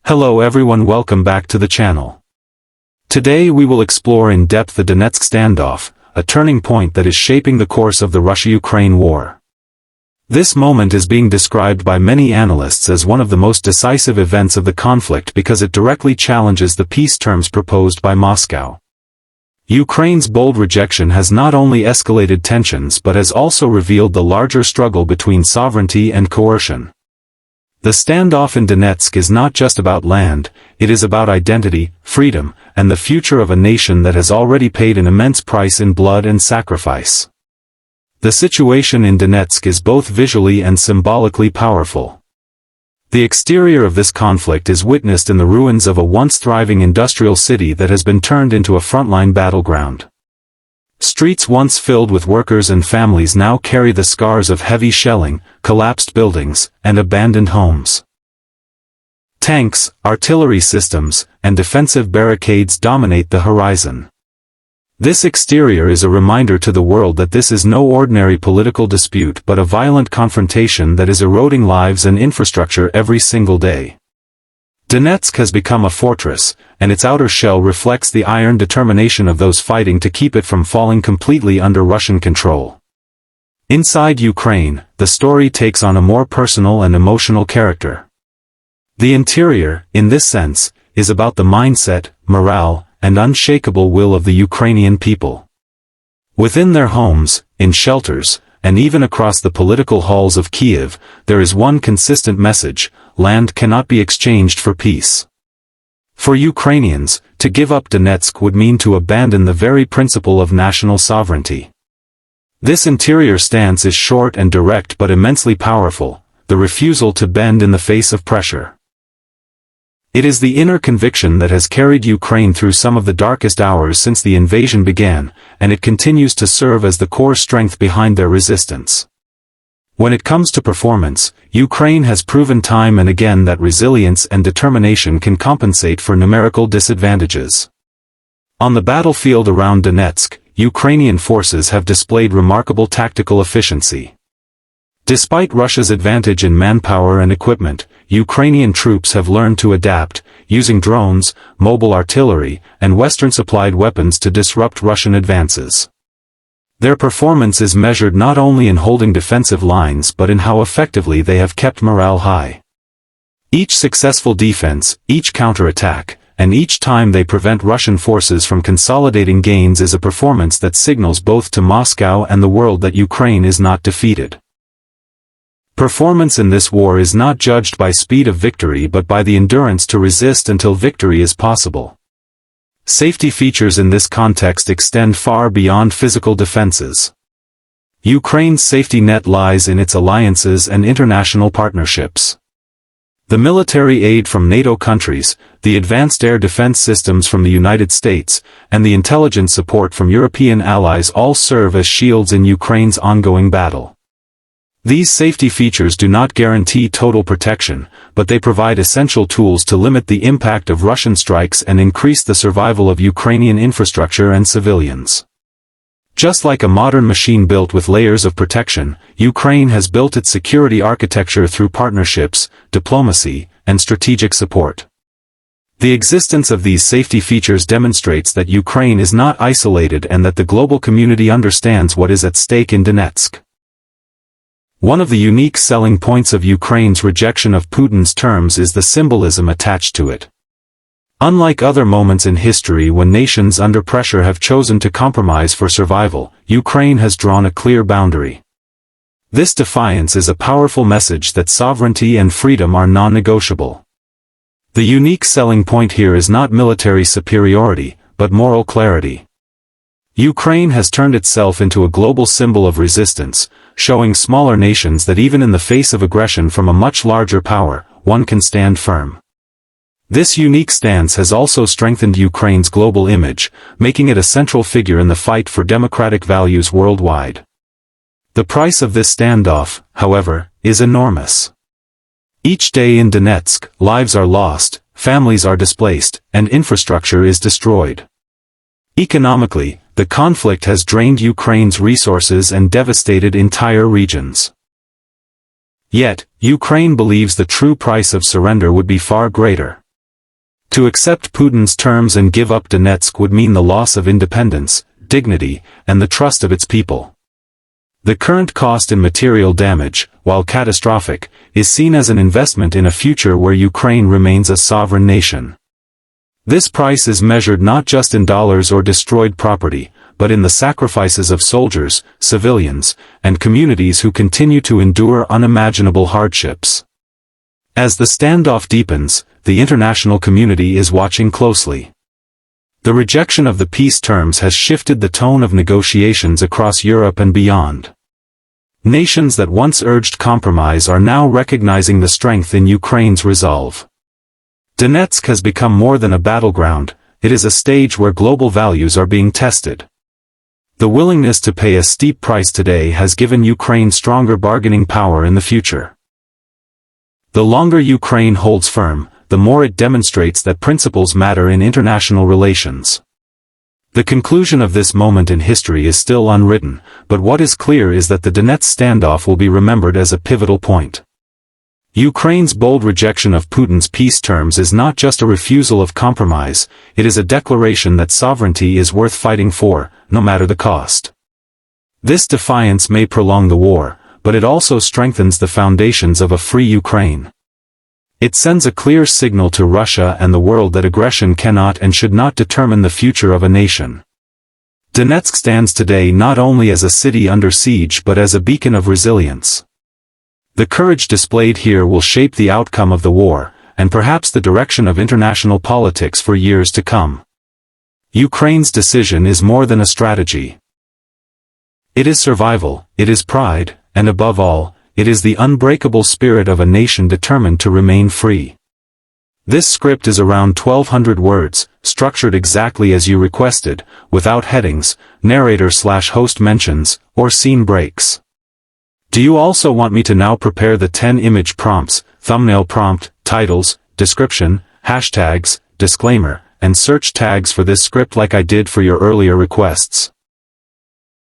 Hello everyone, welcome back to the channel. Today we will explore in depth the Donetsk Standoff, a turning point that is shaping the course of the Russia-Ukraine war. This moment is being described by many analysts as one of the most decisive events of the conflict because it directly challenges the peace terms proposed by Moscow. Ukraine's bold rejection has not only escalated tensions but has also revealed the larger struggle between sovereignty and coercion. The standoff in Donetsk is not just about land, it is about identity, freedom, and the future of a nation that has already paid an immense price in blood and sacrifice. The situation in Donetsk is both visually and symbolically powerful. The exterior of this conflict is witnessed in the ruins of a once thriving industrial city that has been turned into a frontline battleground. Streets once filled with workers and families now carry the scars of heavy shelling, collapsed buildings, and abandoned homes. Tanks, artillery systems, and defensive barricades dominate the horizon. This exterior is a reminder to the world that this is no ordinary political dispute but a violent confrontation that is eroding lives and infrastructure every single day. Donetsk has become a fortress, and its outer shell reflects the iron determination of those fighting to keep it from falling completely under Russian control. Inside Ukraine, the story takes on a more personal and emotional character. The interior, in this sense, is about the mindset, morale, and unshakable will of the Ukrainian people. Within their homes, in shelters, and even across the political halls of Kiev, there is one consistent message: land cannot be exchanged for peace. For Ukrainians, to give up Donetsk would mean to abandon the very principle of national sovereignty. This interior stance is short and direct but immensely powerful, the refusal to bend in the face of pressure. It is the inner conviction that has carried Ukraine through some of the darkest hours since the invasion began, and it continues to serve as the core strength behind their resistance. When it comes to performance, Ukraine has proven time and again that resilience and determination can compensate for numerical disadvantages. On the battlefield around Donetsk, Ukrainian forces have displayed remarkable tactical efficiency. Despite Russia's advantage in manpower and equipment, Ukrainian troops have learned to adapt, using drones, mobile artillery, and Western-supplied weapons to disrupt Russian advances. Their performance is measured not only in holding defensive lines but in how effectively they have kept morale high. Each successful defense, each counterattack, and each time they prevent Russian forces from consolidating gains is a performance that signals both to Moscow and the world that Ukraine is not defeated. Performance in this war is not judged by speed of victory but by the endurance to resist until victory is possible. Safety features in this context extend far beyond physical defenses. Ukraine's safety net lies in its alliances and international partnerships. The military aid from NATO countries, the advanced air defense systems from the United States, and the intelligence support from European allies all serve as shields in Ukraine's ongoing battle. These safety features do not guarantee total protection, but they provide essential tools to limit the impact of Russian strikes and increase the survival of Ukrainian infrastructure and civilians. Just like a modern machine built with layers of protection, Ukraine has built its security architecture through partnerships, diplomacy, and strategic support. The existence of these safety features demonstrates that Ukraine is not isolated and that the global community understands what is at stake in Donetsk. One of the unique selling points of Ukraine's rejection of Putin's terms is the symbolism attached to it. Unlike other moments in history when nations under pressure have chosen to compromise for survival, Ukraine has drawn a clear boundary. This defiance is a powerful message that sovereignty and freedom are non-negotiable. The unique selling point here is not military superiority, but moral clarity. Ukraine has turned itself into a global symbol of resistance, showing smaller nations that even in the face of aggression from a much larger power, one can stand firm. This unique stance has also strengthened Ukraine's global image, making it a central figure in the fight for democratic values worldwide. The price of this standoff, however, is enormous. Each day in Donetsk, lives are lost, families are displaced, and infrastructure is destroyed. Economically, the conflict has drained Ukraine's resources and devastated entire regions. Yet, Ukraine believes the true price of surrender would be far greater. To accept Putin's terms and give up Donetsk would mean the loss of independence, dignity, and the trust of its people. The current cost in material damage, while catastrophic, is seen as an investment in a future where Ukraine remains a sovereign nation. This price is measured not just in dollars or destroyed property, but in the sacrifices of soldiers, civilians, and communities who continue to endure unimaginable hardships. As the standoff deepens, the international community is watching closely. The rejection of the peace terms has shifted the tone of negotiations across Europe and beyond. Nations that once urged compromise are now recognizing the strength in Ukraine's resolve. Donetsk has become more than a battleground, it is a stage where global values are being tested. The willingness to pay a steep price today has given Ukraine stronger bargaining power in the future. The longer Ukraine holds firm, the more it demonstrates that principles matter in international relations. The conclusion of this moment in history is still unwritten, but what is clear is that the Donetsk standoff will be remembered as a pivotal point. Ukraine's bold rejection of Putin's peace terms is not just a refusal of compromise, it is a declaration that sovereignty is worth fighting for, no matter the cost. This defiance may prolong the war, but it also strengthens the foundations of a free Ukraine. It sends a clear signal to Russia and the world that aggression cannot and should not determine the future of a nation. Donetsk stands today not only as a city under siege but as a beacon of resilience. The courage displayed here will shape the outcome of the war, and perhaps the direction of international politics for years to come. Ukraine's decision is more than a strategy. It is survival, it is pride, and above all, it is the unbreakable spirit of a nation determined to remain free. This script is around 1,200 words, structured exactly as you requested, without headings, narrator/host mentions, or scene breaks. Do you also want me to now prepare the 10 image prompts, thumbnail prompt, titles, description, hashtags, disclaimer, and search tags for this script like I did for your earlier requests?